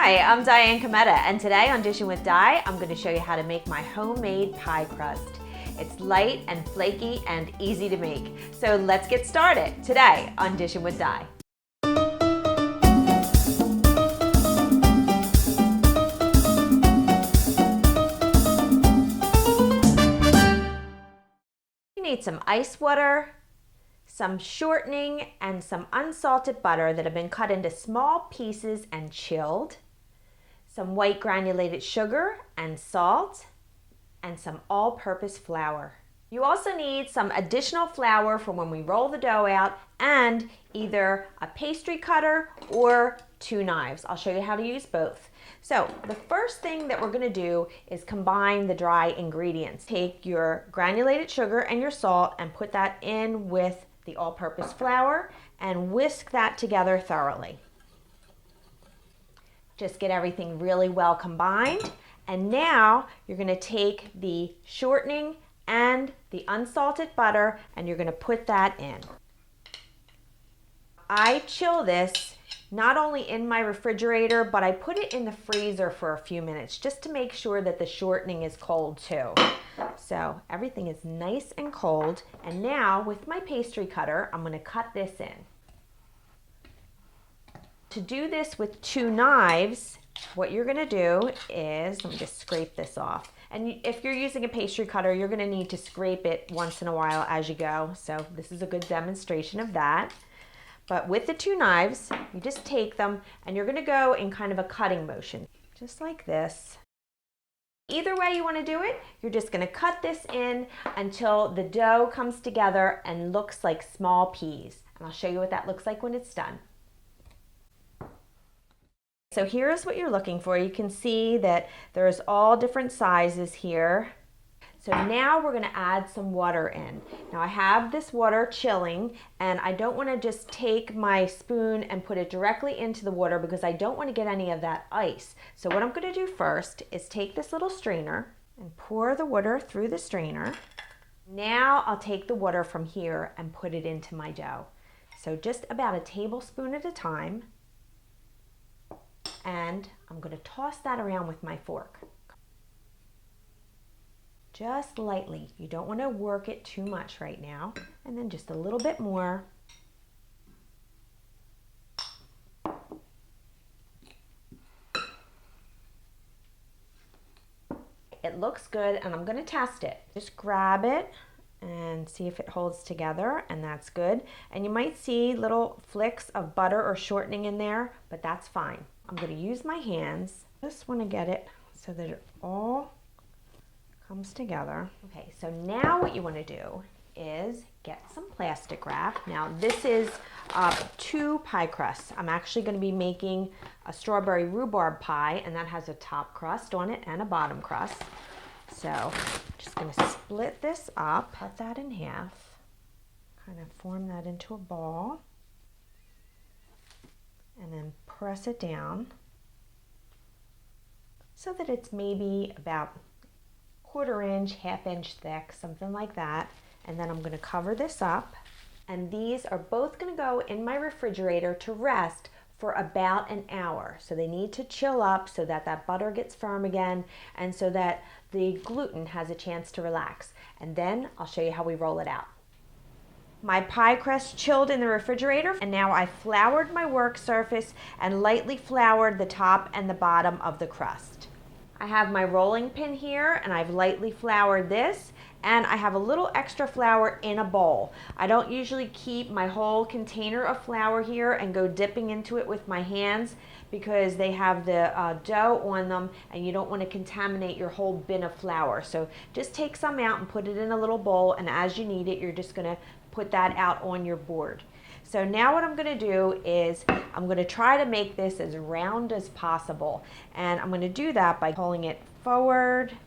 Hi, I'm Diane Kometa, and today on Dishin with Di, I'm going to show you how to make my homemade pie crust. It's light and flaky and easy to make. So let's get started today on Dishin with Di. You need some ice water, some shortening, and some unsalted butter that have been cut into small pieces and chilled, some white granulated sugar and salt, and some all-purpose flour. You also need some additional flour for when we roll the dough out, and either a pastry cutter or 2 knives. I'll show you how to use both. So the first thing that we're going to do is combine the dry ingredients. Take your granulated sugar and your salt and put that in with the all-purpose flour and whisk that together thoroughly. Just get everything really well combined. And now you're going to take the shortening and the unsalted butter and you're going to put that in. I chill this not only in my refrigerator, but I put it in the freezer for a few minutes just to make sure that the shortening is cold too. So everything is nice and cold. And now with my pastry cutter, I'm going to cut this in. To do this with 2 knives, what you're going to do is, let me just scrape this off. And if you're using a pastry cutter, you're going to need to scrape it once in a while as you go. So this is a good demonstration of that. But with the 2 knives, you just take them and you're going to go in kind of a cutting motion, just like this. Either way you want to do it, you're just going to cut this in until the dough comes together and looks like small peas. And I'll show you what that looks like when it's done. So here's what you're looking for. You can see that there's all different sizes here. So now we're going to add some water in. Now I have this water chilling and I don't want to just take my spoon and put it directly into the water because I don't want to get any of that ice. So what I'm going to do first is take this little strainer and pour the water through the strainer. Now I'll take the water from here and put it into my dough. So just about a tablespoon at a time. And I'm going to toss that around with my fork. Just lightly. You don't want to work it too much right now. And then just a little bit more. It looks good and I'm going to test it. Just grab it and see if it holds together, and that's good. And you might see little flicks of butter or shortening in there, but that's fine. I'm going to use my hands. Just want to get it so that it all comes together. Okay, so now what you want to do is get some plastic wrap. Now this is 2 pie crusts. I'm actually going to be making a strawberry rhubarb pie, and that has a top crust on it and a bottom crust. So just going to split this up, cut that in half, kind of form that into a ball, and then press it down so that it's maybe about 1/4 inch, 1/2 inch thick, something like that. And then I'm going to cover this up, and these are both going to go in my refrigerator to rest for about an hour. So they need to chill up so that that butter gets firm again and so that the gluten has a chance to relax. And then I'll show you how we roll it out. My pie crust chilled in the refrigerator, and now I floured my work surface and lightly floured the top and the bottom of the crust. I have my rolling pin here and I've lightly floured this, and I have a little extra flour in a bowl. I don't usually keep my whole container of flour here and go dipping into it with my hands because they have the dough on them and you don't want to contaminate your whole bin of flour. So just take some out and put it in a little bowl, and as you need it, you're just going to put that out on your board. So now what I'm going to do is I'm going to try to make this as round as possible, and I'm going to do that by pulling it forward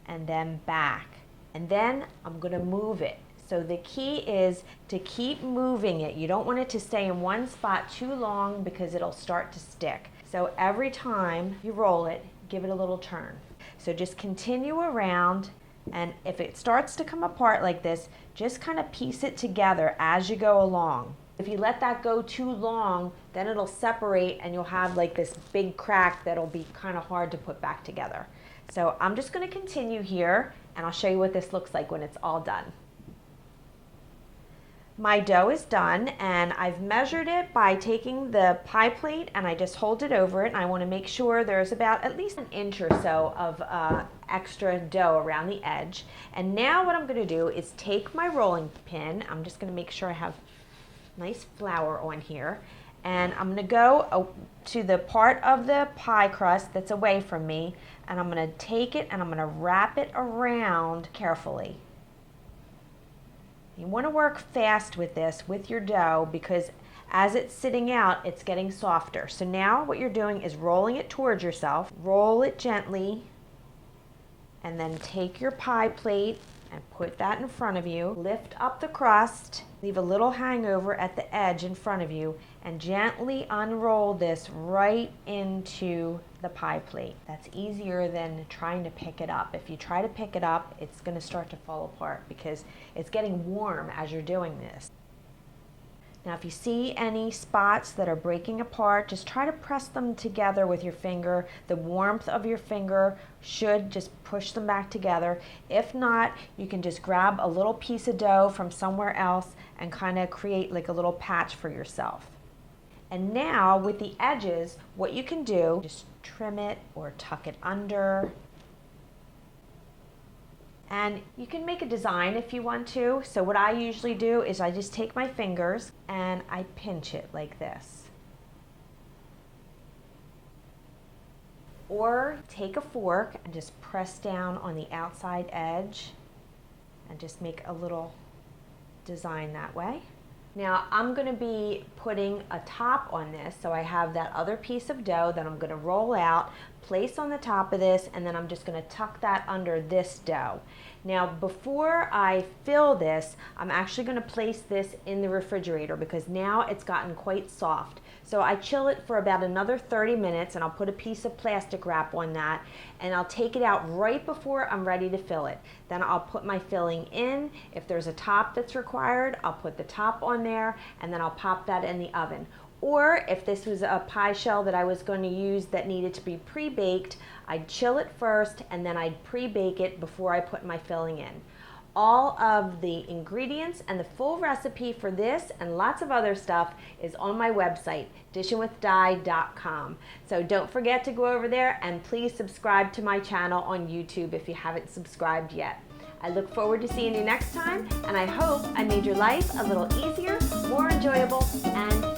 and then back, and then I'm going to move it. So the key is to keep moving it. You don't want it to stay in one spot too long because it'll start to stick. So every time you roll it, give it a little turn. So just continue around, and if it starts to come apart like this, just kind of piece it together as you go along. If you let that go too long, then it'll separate and you'll have like this big crack that'll be kind of hard to put back together. So I'm just going to continue here and I'll show you what this looks like when it's all done. My dough is done and I've measured it by taking the pie plate and I just hold it over it, and I want to make sure there's about at least an inch or so of extra dough around the edge. And now what I'm going to do is take my rolling pin. I'm just going to make sure I have nice flour on here, and I'm going to go to the part of the pie crust that's away from me, and I'm going to take it and I'm going to wrap it around carefully. You want to work fast with this, with your dough, because as it's sitting out, it's getting softer. So now what you're doing is rolling it towards yourself. Roll it gently, and then take your pie plate and put that in front of you. Lift up the crust, leave a little hangover at the edge in front of you, and gently unroll this right into the pie plate. That's easier than trying to pick it up. If you try to pick it up, it's going to start to fall apart because it's getting warm as you're doing this. Now if you see any spots that are breaking apart, just try to press them together with your finger. The warmth of your finger should just push them back together. If not, you can just grab a little piece of dough from somewhere else and kind of create like a little patch for yourself. And now with the edges, what you can do, just trim it or tuck it under. And you can make a design if you want to. So what I usually do is I just take my fingers and I pinch it like this. Or take a fork and just press down on the outside edge and just make a little design that way. Now I'm going to be putting a top on this, so I have that other piece of dough that I'm going to roll out, place on the top of this, and then I'm just going to tuck that under this dough. Now before I fill this, I'm actually going to place this in the refrigerator because now it's gotten quite soft. So I chill it for about another 30 minutes and I'll put a piece of plastic wrap on that, and I'll take it out right before I'm ready to fill it. Then I'll put my filling in. If there's a top that's required, I'll put the top on there and then I'll pop that in the oven. Or if this was a pie shell that I was going to use that needed to be pre-baked, I'd chill it first and then I'd pre-bake it before I put my filling in. All of the ingredients and the full recipe for this and lots of other stuff is on my website, dishinwithdi.com. So don't forget to go over there, and please subscribe to my channel on YouTube if you haven't subscribed yet. I look forward to seeing you next time, and I hope I made your life a little easier, more enjoyable, and